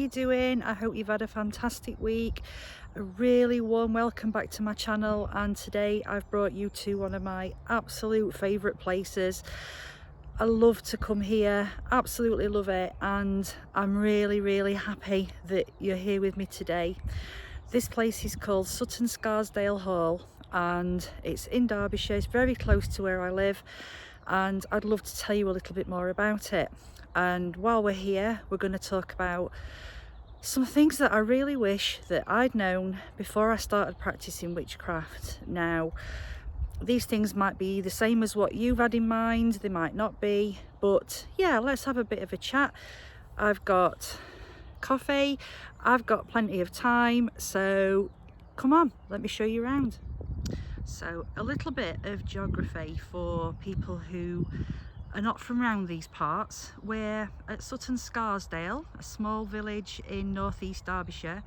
you doing? I hope you've had a fantastic week. A really warm welcome back to my channel, and today I've brought you to one of my absolute favourite places. I love to come here, absolutely love it, and I'm really happy that you're here with me today. This place is called Sutton Scarsdale Hall and it's in Derbyshire. It's very close to where I live, and I'd love to tell you a little bit more about it. And while we're here, we're going to talk about some things that I really wish that I'd known before I started practicing witchcraft. Now, these things might be the same as what you've had in mind, they might not be, but yeah, let's have a bit of a chat. I've got coffee, I've got plenty of time, so come on, let me show you around. So a little bit of geography for people who are not from around these parts. We're at Sutton Scarsdale, a small village in northeast Derbyshire,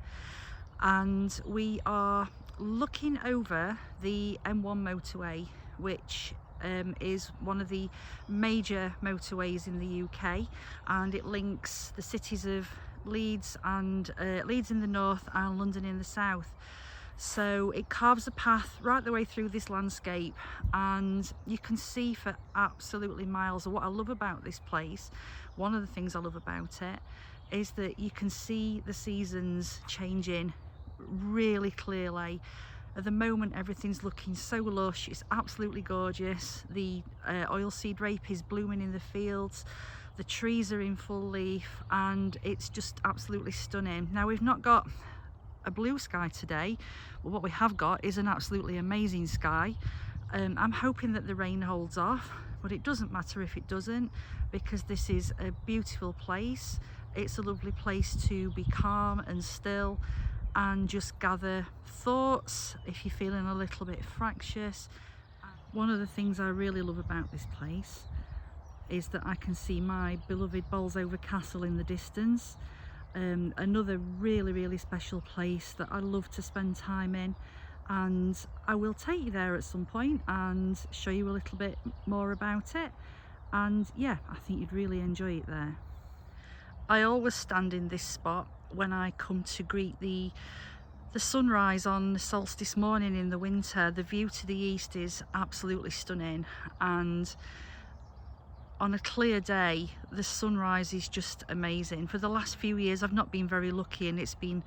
and we are looking over the M1 motorway, which is one of the major motorways in the UK, and it links the cities of Leeds in the north and London in the south. So it carves a path right the way through this landscape, and you can see for absolutely miles. And what I love about this place, one of the things I love about it, is that you can see the seasons changing really clearly. At the moment, everything's looking so lush, it's absolutely gorgeous. The oilseed rape is blooming in the fields, the trees are in full leaf, and it's just absolutely stunning. Now, we've not got a blue sky today, but what we have got is an absolutely amazing sky. I'm hoping that the rain holds off, but it doesn't matter if it doesn't, because this is a beautiful place. It's a lovely place to be calm and still and just gather thoughts if you're feeling a little bit fractious. One of the things I really love about this place is that I can see my beloved Bolsover Castle in the distance. Another really special place that I love to spend time in, and I will take you there at some point and show you a little bit more about it. And yeah, I think you'd really enjoy it there. I always stand in this spot when I come to greet the sunrise on the solstice morning in the winter. The view to the east is absolutely stunning, and on a clear day the sunrise is just amazing. For the last few years I've not been very lucky and it's been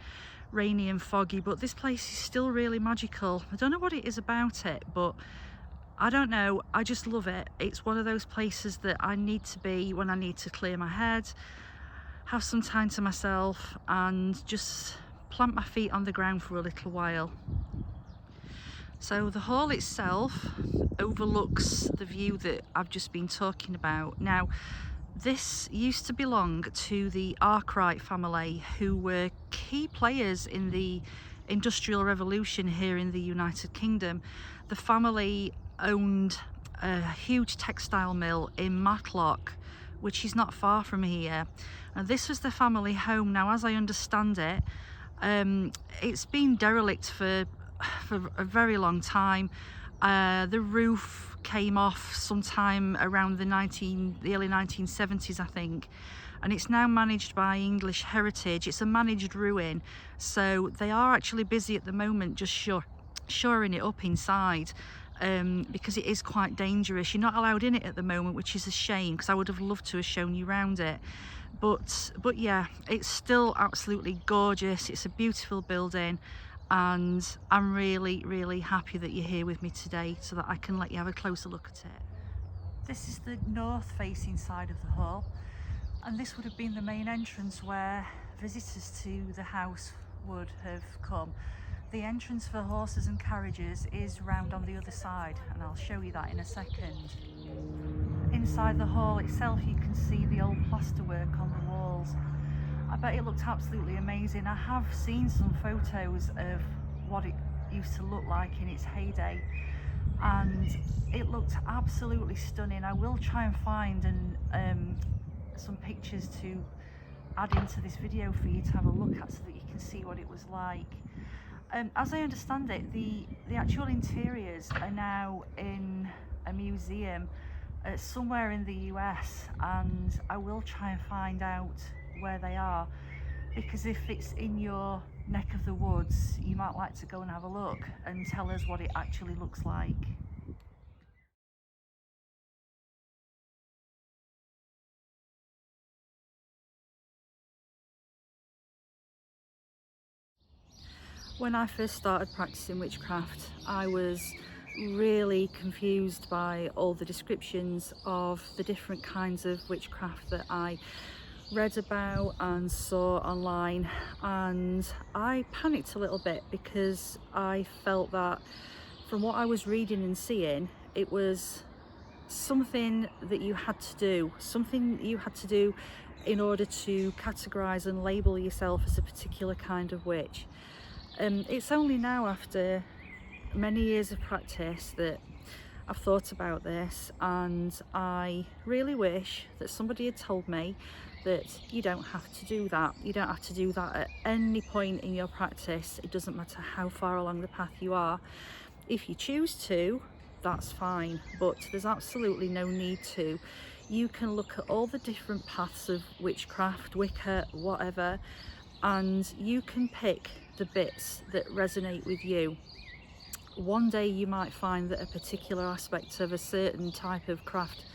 rainy and foggy, but this place is still really magical. I don't know what it is about it, but I don't know, I just love it. It's one of those places that I need to be when I need to clear my head, have some time to myself, and just plant my feet on the ground for a little while. So the hall itself overlooks the view that I've just been talking about. Now, this used to belong to the Arkwright family, who were key players in the Industrial Revolution here in the United Kingdom. The family owned a huge textile mill in Matlock, which is not far from here, and this was the family home. Now, as I understand it, it's been derelict for a very long time. The roof came off sometime around the early 1970s, I think, and it's now managed by English Heritage. It's a managed ruin, so they are actually busy at the moment just shoring it up inside, because it is quite dangerous. You're not allowed in it at the moment, which is a shame, because I would have loved to have shown you around it. But yeah, it's still absolutely gorgeous. It's a beautiful building, and I'm really happy that you're here with me today so that I can let you have a closer look at it. This is the north facing side of the hall, and this would have been the main entrance where visitors to the house would have come. The entrance for horses and carriages is round on the other side, and I'll show you that in a second. Inside the hall itself, you can see the old plasterwork on the walls. I bet it looked absolutely amazing. I have seen some photos of what it used to look like in its heyday, and it looked absolutely stunning. I will try and find some pictures to add into this video for you to have a look at, so that you can see what it was like. As I understand it, the actual interiors are now in a museum somewhere in the US, and I will try and find out where they are. because if it's in your neck of the woods, you might like to go and have a look and tell us what it actually looks like. When I first started practicing witchcraft, I was really confused by all the descriptions of the different kinds of witchcraft that I read about and saw online, and I panicked a little bit because I felt that from what I was reading and seeing, it was something that you had to do, in order to categorize and label yourself as a particular kind of witch. It's only now, after many years of practice, that I've thought about this, and I really wish that somebody had told me that you don't have to do that. You don't have to do that at any point in your practice. It doesn't matter how far along the path you are. If you choose to, that's fine, but there's absolutely no need to. You can look at all the different paths of witchcraft, Wicca, whatever, and you can pick the bits that resonate with you. One day you might find that a particular aspect of a certain type of craft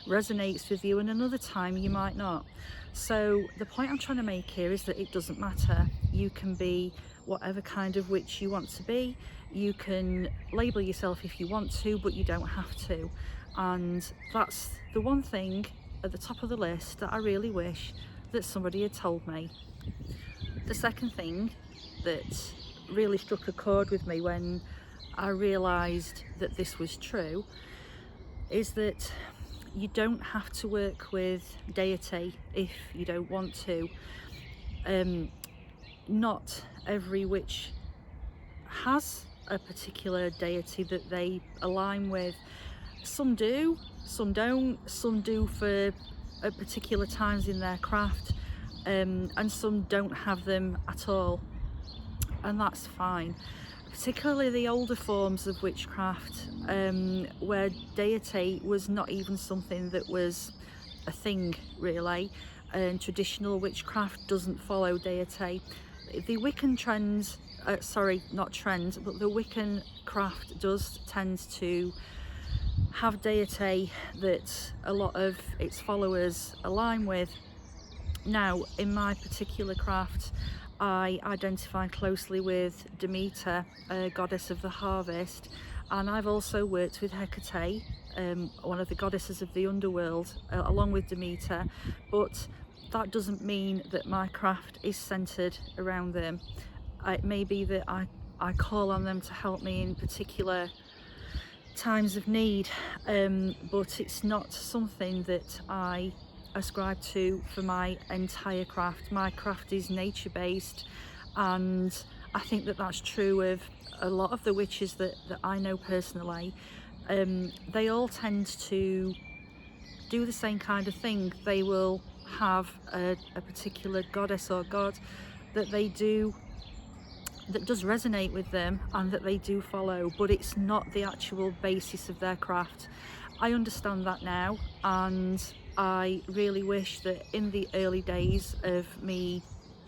resonates with you, and another time you might not. So the point I'm trying to make here is that it doesn't matter. You can be whatever kind of witch you want to be. You can label yourself if you want to, but you don't have to. And that's the one thing at the top of the list that I really wish that somebody had told me. The second thing that really struck a chord with me when I realised that this was true is that you don't have to work with deity if you don't want to. Not every witch has a particular deity that they align with. Some do, some don't, some do for at particular times in their craft, and some don't have them at all, and that's fine. Particularly the older forms of witchcraft, where deity was not even something that was a thing really, and traditional witchcraft doesn't follow deity. The Wiccan trends, not trend, but the Wiccan craft does tend to have deity that a lot of its followers align with. Now, in my particular craft, I identify closely with Demeter, goddess of the harvest, and I've also worked with Hecate, one of the goddesses of the underworld, along with Demeter, but that doesn't mean that my craft is centered around them. It may be that I call on them to help me in particular times of need, but it's not something that I ascribe to for my entire craft. My craft is nature-based, and I think that that's true of a lot of the witches that I know personally. They all tend to do the same kind of thing. They will have a particular goddess or god that does resonate with them and that they do follow, but it's not the actual basis of their craft. I understand that now, and I really wish that in the early days of me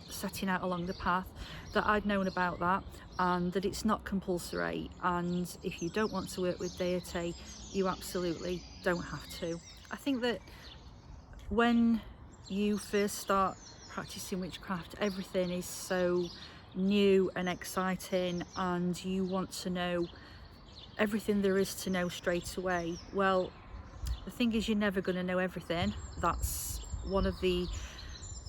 setting out along the path that I'd known about that, and that it's not compulsory, and if you don't want to work with deity, you absolutely don't have to. I think that when you first start practicing witchcraft, everything is so new and exciting, and you want to know everything there is to know straight away. Well, the thing is, you're never going to know everything. That's one of the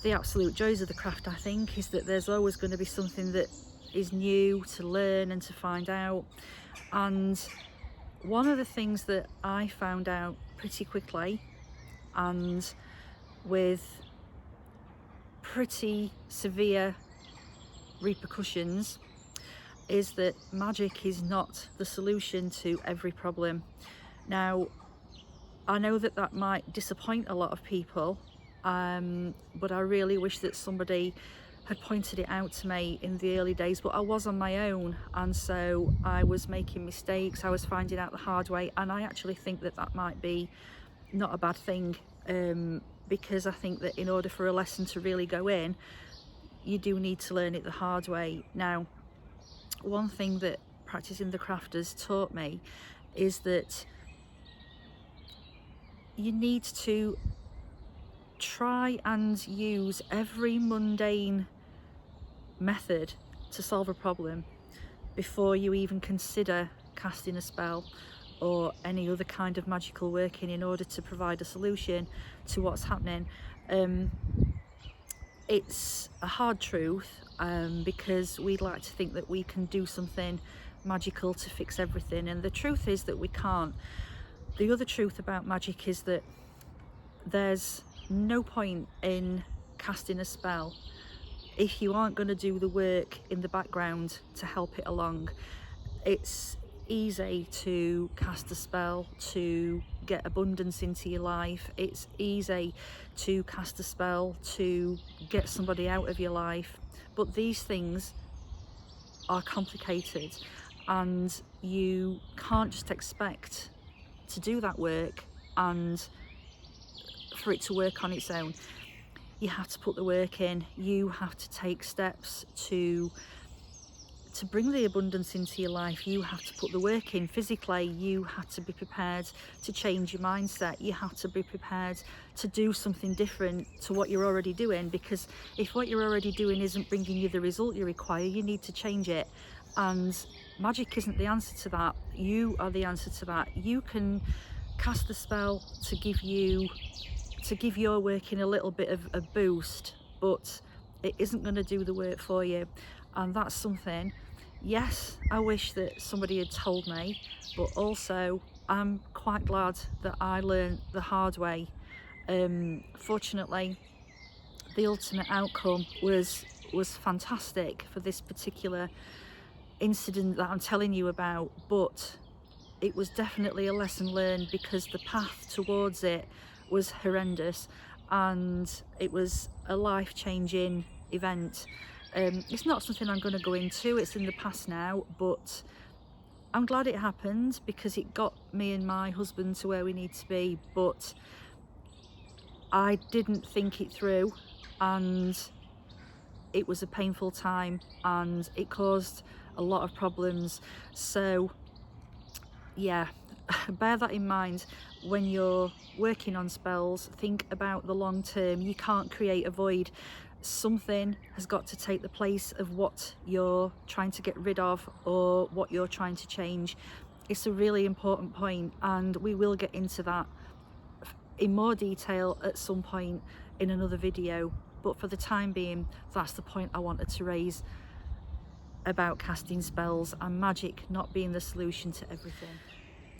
absolute joys of the craft, I think, is that there's always going to be something that is new to learn and to find out. And one of the things that I found out pretty quickly, and with pretty severe repercussions, is that magic is not the solution to every problem. Now, I know that that might disappoint a lot of people, but I really wish that somebody had pointed it out to me in the early days, but I was on my own, and so I was making mistakes, I was finding out the hard way, and I actually think that that might be not a bad thing, because I think that in order for a lesson to really go in, you do need to learn it the hard way. Now, one thing that practicing the craft has taught me is that you need to try and use every mundane method to solve a problem before you even consider casting a spell or any other kind of magical working in order to provide a solution to what's happening. It's a hard truth, because we'd like to think that we can do something magical to fix everything, and the truth is that we can't. The other truth about magic is that there's no point in casting a spell if you aren't going to do the work in the background to help it along. It's easy to cast a spell to get abundance into your life. It's easy to cast a spell to get somebody out of your life, but these things are complicated, and you can't just expect to do that work and for it to work on its own. You have to put the work in. You have to take steps to bring the abundance into your life. You have to put the work in physically. You have to be prepared to change your mindset. You have to be prepared to do something different to what you're already doing, because if what you're already doing isn't bringing you the result you require, you need to change it. And magic isn't the answer to that. You are the answer to that. You can cast the spell to give your working a little bit of a boost, but it isn't going to do the work for you. And that's something, yes, I wish that somebody had told me, but also I'm quite glad that I learned the hard way. Fortunately, the ultimate outcome was fantastic for this particular incident that I'm telling you about, but it was definitely a lesson learned, because the path towards it was horrendous and it was a life-changing event. It's not something I'm going to go into, it's in the past now, but I'm glad it happened because it got me and my husband to where we need to be. But I didn't think it through, and it was a painful time and it caused a lot of problems. So yeah, bear that in mind when you're working on spells. Think about the long term. You can't create a void. Something has got to take the place of what you're trying to get rid of or what you're trying to change. It's a really important point, and we will get into that in more detail at some point in another video, but for the time being, that's the point I wanted to raise about casting spells and magic not being the solution to everything.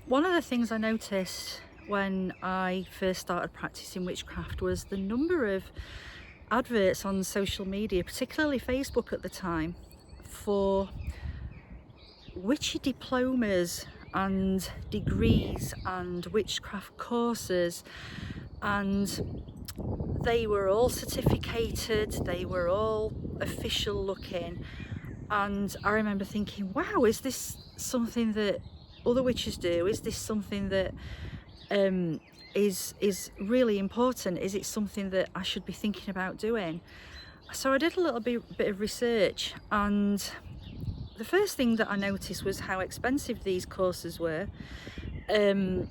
One of the things I noticed when I first started practicing witchcraft was the number of adverts on social media, particularly Facebook at the time, for witchy diplomas and degrees and witchcraft courses, and they were all certificated, they were all official looking. And I remember thinking, wow, is this something that other witches do? Is this something that is really important? Is it something that I should be thinking about doing? So I did a little bit of research, and the first thing that I noticed was how expensive these courses were, and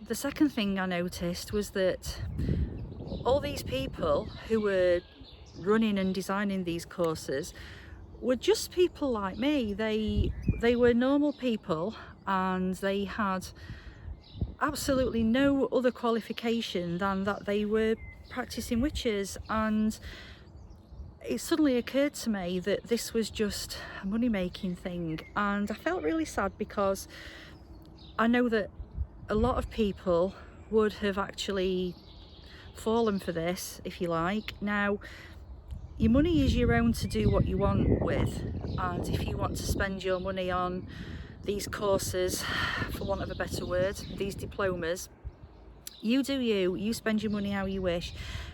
the second thing I noticed was that all these people who were running and designing these courses were just people like me. They were normal people, and they had absolutely no other qualification than that they were practicing witches. And it suddenly occurred to me that this was just a money-making thing, and I felt really sad because I know that a lot of people would have actually fallen for this, if you like. Now, your money is your own to do what you want with, and if you want to spend your money on these courses, for want of a better word, these diplomas, you do you. You spend your money how you wish.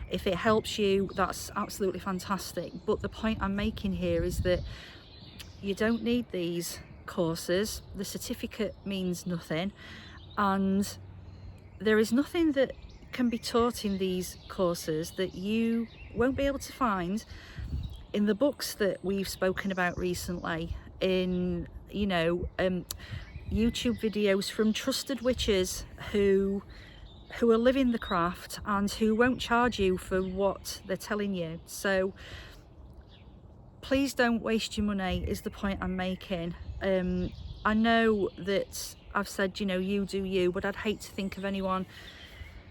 If it helps you, that's absolutely fantastic. But the point I'm making here is that you don't need these courses. The certificate means nothing, and there is nothing that can be taught in these courses that you won't be able to find in the books that we've spoken about recently, in, you know, YouTube videos from trusted witches who are living the craft and who won't charge you for what they're telling you. So please don't waste your money is the point I'm making. I know that I've said, you know, you do you, but I'd hate to think of anyone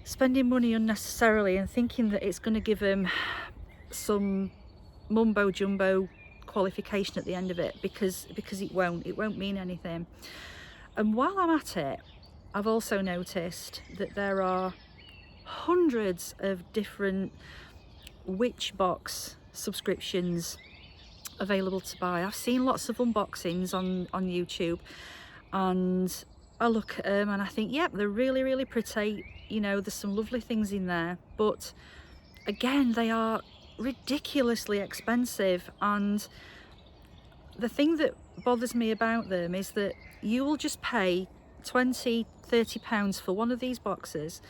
spending money unnecessarily and thinking that it's going to give them some mumbo jumbo qualification at the end of it, because it won't mean anything. And while I'm at it, I've also noticed that there are hundreds of different witch box subscriptions available to buy. I've seen lots of unboxings on YouTube, and I look at them and I think, yep, they're really, really pretty. You know, there's some lovely things in there, but again, they are ridiculously expensive. And the thing that bothers me about them is that you will just pay £20–30 for one of these boxes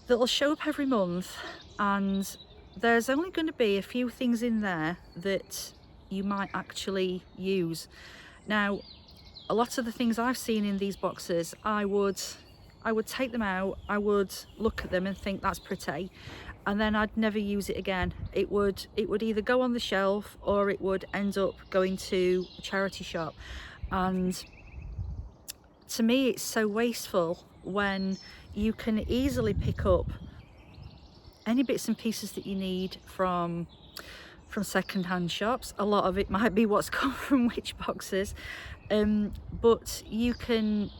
that'll show up every month, and there's only going to be a few things in there that you might actually use. Now, a lot of the things I've seen in these boxes, I would take them out, I would look at them and think that's pretty, and then I'd never use it again. It would either go on the shelf or it would end up going to a charity shop. And to me, it's so wasteful when you can easily pick up any bits and pieces that you need from second-hand shops. A lot of it might be what's come from witch boxes, but you can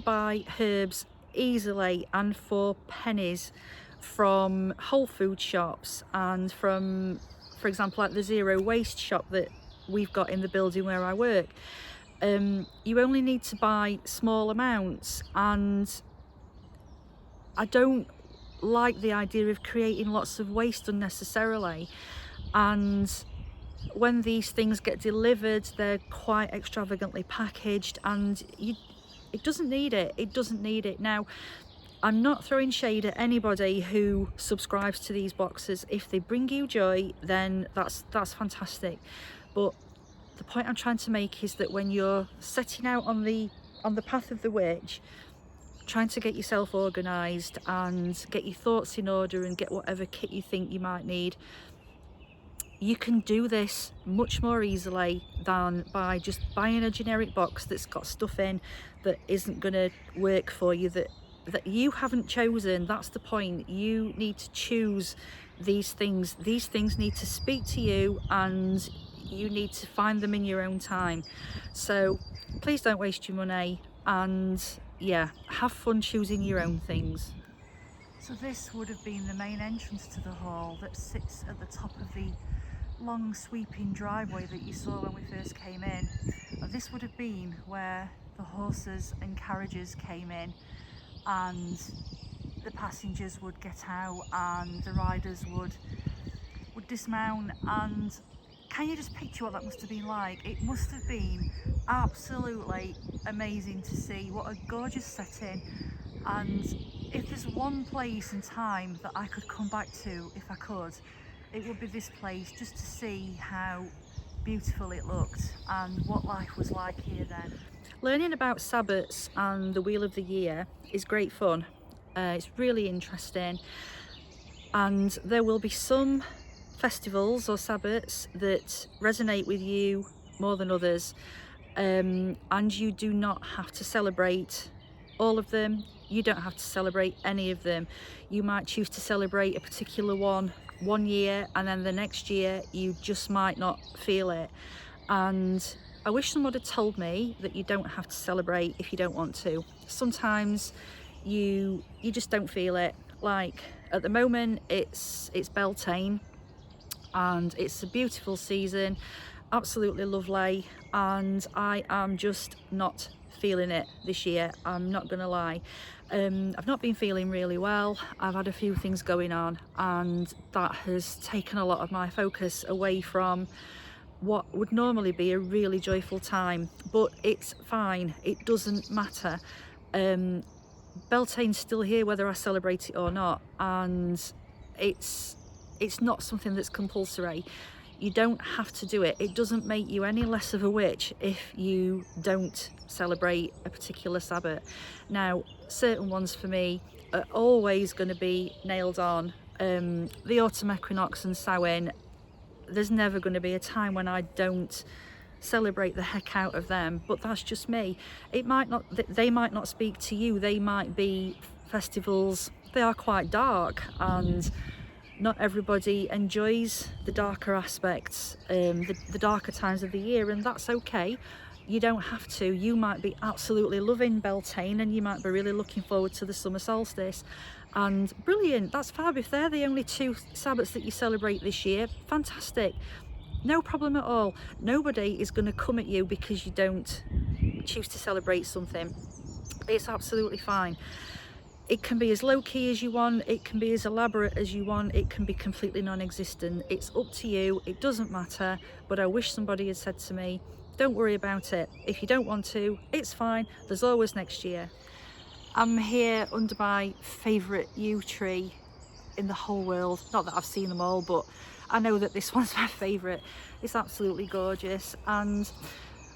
buy herbs easily and for pennies from Whole Food shops, and from, for example, like the zero waste shop that we've got in the building where I work. You only need to buy small amounts, and I don't like the idea of creating lots of waste unnecessarily. And when these things get delivered, they're quite extravagantly packaged, and it doesn't need it. Now, I'm not throwing shade at anybody who subscribes to these boxes. If they bring you joy, then that's fantastic. But the point I'm trying to make is that when you're setting out on the path of the witch, trying to get yourself organised and get your thoughts in order and get whatever kit you think you might need, you can do this much more easily than by just buying a generic box that's got stuff in that isn't going to work for you, that you haven't chosen. That's the point. You need to choose these things. These things need to speak to you, and you need to find them in your own time. So please don't waste your money, and yeah, have fun choosing your own things. So this would have been the main entrance to the hall that sits at the top of the long sweeping driveway that you saw when we first came in. This would have been where the horses and carriages came in, and the passengers would get out and the riders would dismount. And can you just picture what that must have been like? It must have been absolutely amazing to see. What a gorgeous setting. And if there's one place and time that I could come back to, if I could, it would be this place, just to see how beautiful it looked and what life was like here then. Learning about Sabbats and the Wheel of the Year is great fun. It's really interesting, and there will be some festivals or Sabbats that resonate with you more than others, and you do not have to celebrate all of them. You don't have to celebrate any of them. You might choose to celebrate a particular one year, and then the next year you just might not feel it. And I wish someone had told me that you don't have to celebrate if you don't want to. Sometimes you just don't feel it. Like at the moment it's Beltane, and it's a beautiful season, absolutely lovely, and I am just not feeling it this year. I'm not gonna lie. I've not been feeling really well. I've had a few things going on, and that has taken a lot of my focus away from what would normally be a really joyful time. But it's fine, it doesn't matter. Beltane's still here whether I celebrate it or not, and it's it's not something that's compulsory. You don't have to do it. It doesn't make you any less of a witch if you don't celebrate a particular Sabbath. Now, certain ones for me are always going to be nailed on. The autumn equinox and Samhain, there's never going to be a time when I don't celebrate the heck out of them, but that's just me. It might not, they might not speak to you. They might be festivals, they are quite dark, and not everybody enjoys the darker aspects, the darker times of the year, and that's okay. You don't have to. You might be absolutely loving Beltane, and you might be really looking forward to the summer solstice, and brilliant, that's fab. If they're the only 2 Sabbaths that you celebrate this year, fantastic, no problem at all. Nobody is going to come at you because you don't choose to celebrate something. It's absolutely fine. It can be as low-key as you want, it can be as elaborate as you want, it can be completely non-existent. It's up to you, it doesn't matter. But I wish somebody had said to me, don't worry about it. If you don't want to, it's fine, there's always next year. I'm here under my favourite yew tree in the whole world. Not that I've seen them all, but I know that this one's my favourite. It's absolutely gorgeous. And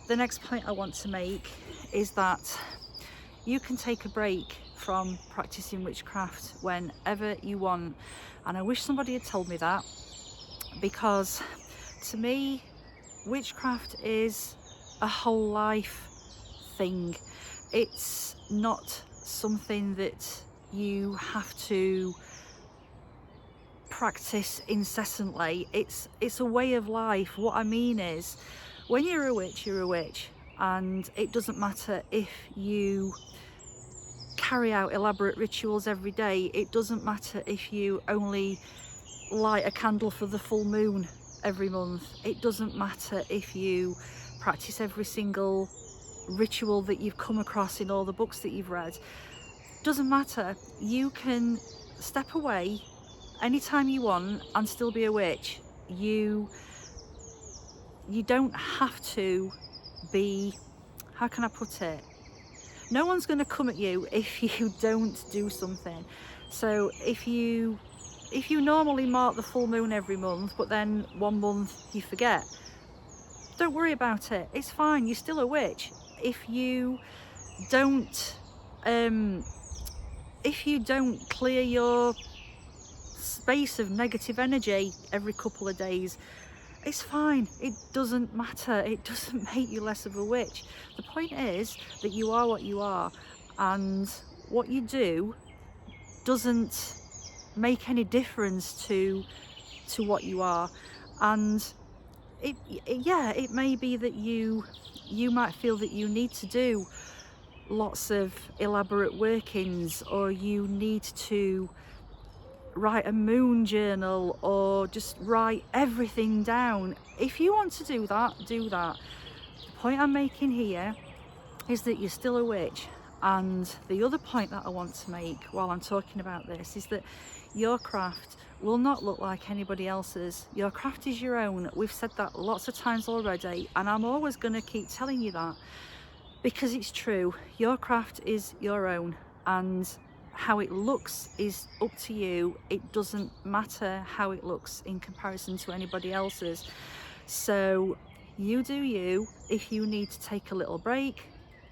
the next point I want to make is that you can take a break from practicing witchcraft whenever you want. And I wish somebody had told me that, because to me, witchcraft is a whole life thing. It's not something that you have to practice incessantly. It's a way of life. What I mean is, when you're a witch, you're a witch, and it doesn't matter if you carry out elaborate rituals every day. It doesn't matter if you only light a candle for the full moon every month. It doesn't matter if you practice every single ritual that you've come across in all the books that you've read. Doesn't matter. You can step away anytime you want and still be a witch. You don't have to be, how can I put it? No one's going to come at you if you don't do something. So if you normally mark the full moon every month, but then one month you forget, don't worry about it. It's fine. You're still a witch. If you don't clear your space of negative energy every couple of days, it's fine. It doesn't matter. It doesn't make you less of a witch. The point is that you are what you are, and what you do doesn't make any difference to what you are. And it may be that you might feel that you need to do lots of elaborate workings, or you need to write a moon journal, or just write everything down. If you want to do that, do that. The point I'm making here is that you're still a witch. And the other point that I want to make while I'm talking about this is that your craft will not look like anybody else's. Your craft is your own. We've said that lots of times already, and I'm always going to keep telling you that, because it's true. Your craft is your own, and how it looks is up to you. It doesn't matter how it looks in comparison to anybody else's. So you do you. If you need to take a little break,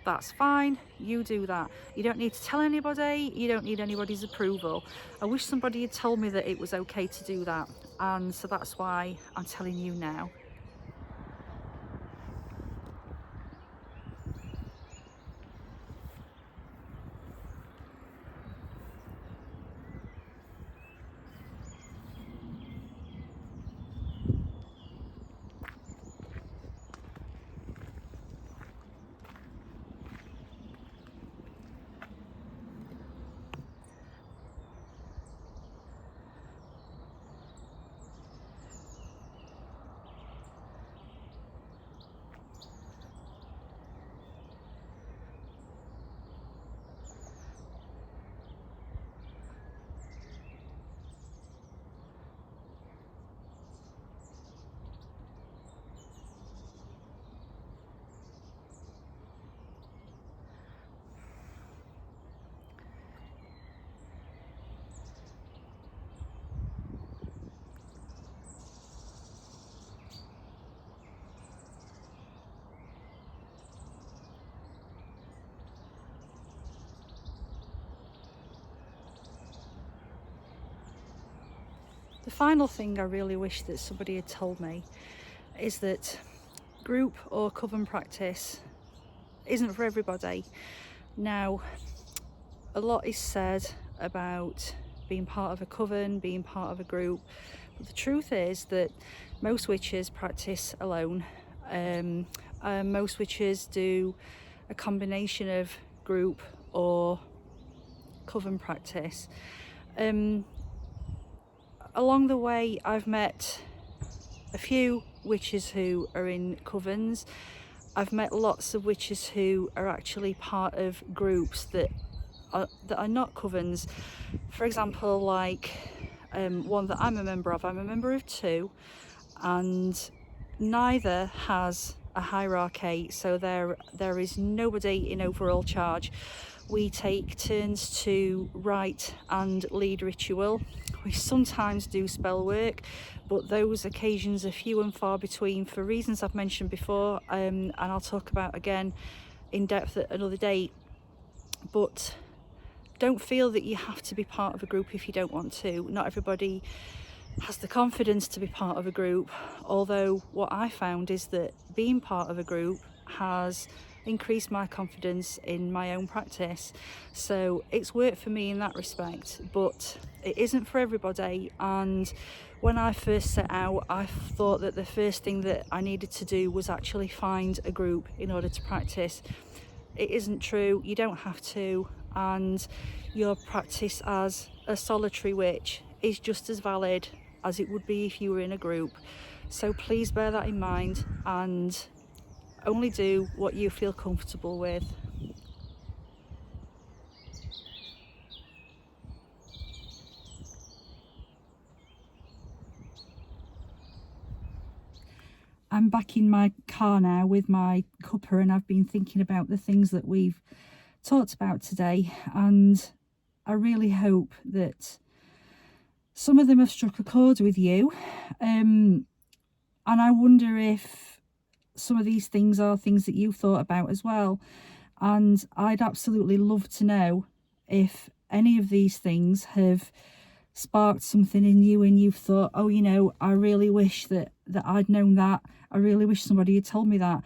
that's fine, you do that. You don't need to tell anybody, you don't need anybody's approval. I wish somebody had told me that it was okay to do that, and so that's why I'm telling you now. The final thing I really wish that somebody had told me is that group or coven practice isn't for everybody. Now, a lot is said about being part of a coven, being part of a group, but the truth is that most witches practice alone. Most witches do a combination of group or coven practice. Along the way, I've met a few witches who are in covens. I've met lots of witches who are actually part of groups that are not covens. For example, like one that I'm a member of. I'm a member of two, and neither has a hierarchy, so there is nobody in overall charge. We take turns to write and lead ritual. We sometimes do spell work, but those occasions are few and far between for reasons I've mentioned before, and I'll talk about again in depth at another date. But don't feel that you have to be part of a group if you don't want to. Not everybody has the confidence to be part of a group, although what I found is that being part of a group has increased my confidence in my own practice. So it's worked for me in that respect, but it isn't for everybody. And when I first set out, I thought that the first thing that I needed to do was actually find a group in order to practice. It isn't true, you don't have to, and your practice as a solitary witch is just as valid as it would be if you were in a group. So please bear that in mind and only do what you feel comfortable with. I'm back in my car now with my cuppa, and I've been thinking about the things that we've talked about today, and I really hope that some of them have struck a chord with you, and I wonder if some of these things are things that you've thought about as well. And I'd absolutely love to know if any of these things have sparked something in you and you've thought, oh, you know, I really wish that I'd known that. I really wish somebody had told me that.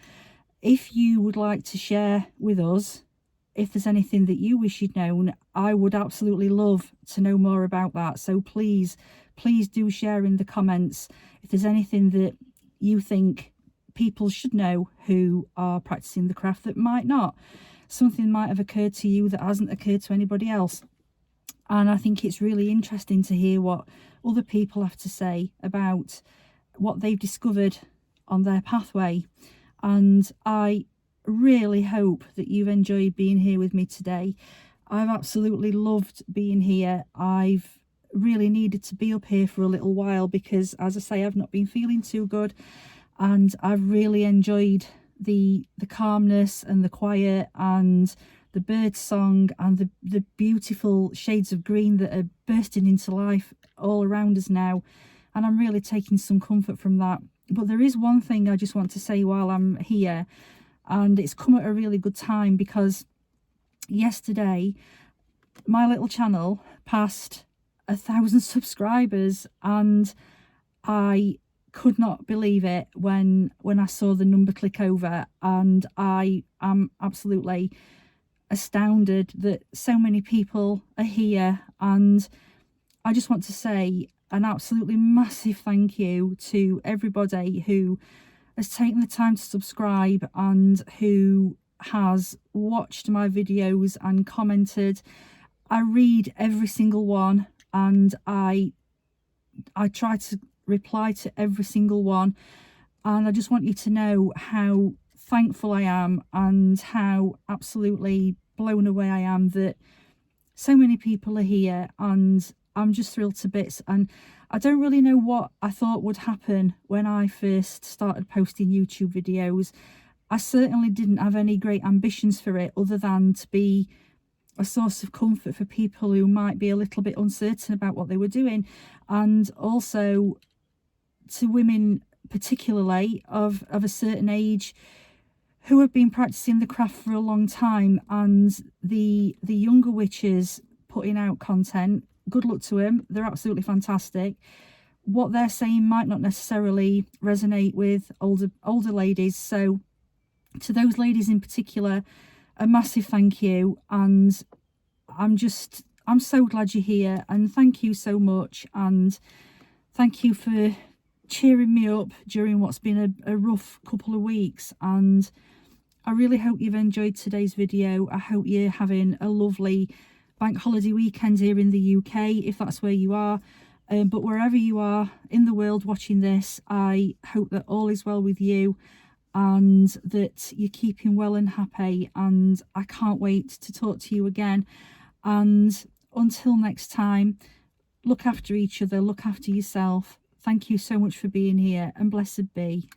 If you would like to share with us, if there's anything that you wish you'd known, I would absolutely love to know more about that. So please do share in the comments if there's anything that you think people should know who are practicing the craft that might not. Something might have occurred to you that hasn't occurred to anybody else. And I think it's really interesting to hear what other people have to say about what they've discovered on their pathway. And I really hope that you've enjoyed being here with me today. I've absolutely loved being here. I've really needed to be up here for a little while because, as I say, I've not been feeling too good, and I've really enjoyed the calmness and the quiet and the bird song and the beautiful shades of green that are bursting into life all around us now, and I'm really taking some comfort from that. But there is one thing I just want to say while I'm here, and it's come at a really good time, because yesterday my little channel passed 1,000 subscribers, and I could not believe it when I saw the number click over, and I am absolutely astounded that so many people are here. And I just want to say an absolutely massive thank you to everybody who has taken the time to subscribe and who has watched my videos and commented. I read every single one, and I try to reply to every single one, and I just want you to know how thankful I am and how absolutely blown away I am that so many people are here, and I'm just thrilled to bits. And I don't really know what I thought would happen when I first started posting YouTube videos. I certainly didn't have any great ambitions for it other than to be a source of comfort for people who might be a little bit uncertain about what they were doing, and also to women particularly of a certain age who have been practicing the craft for a long time. And the younger witches putting out content, good luck to them, they're absolutely fantastic, what they're saying might not necessarily resonate with older ladies. So to those ladies in particular, a massive thank you, and I'm so glad you're here, and thank you so much, and thank you for cheering me up during what's been a rough couple of weeks. And I really hope you've enjoyed today's video. I hope you're having a lovely bank holiday weekend here in the UK, if that's where you are. But wherever you are in the world watching this, I hope that all is well with you and that you're keeping well and happy. And I can't wait to talk to you again. And until next time, look after each other, look after yourself. Thank you so much for being here, and blessed be.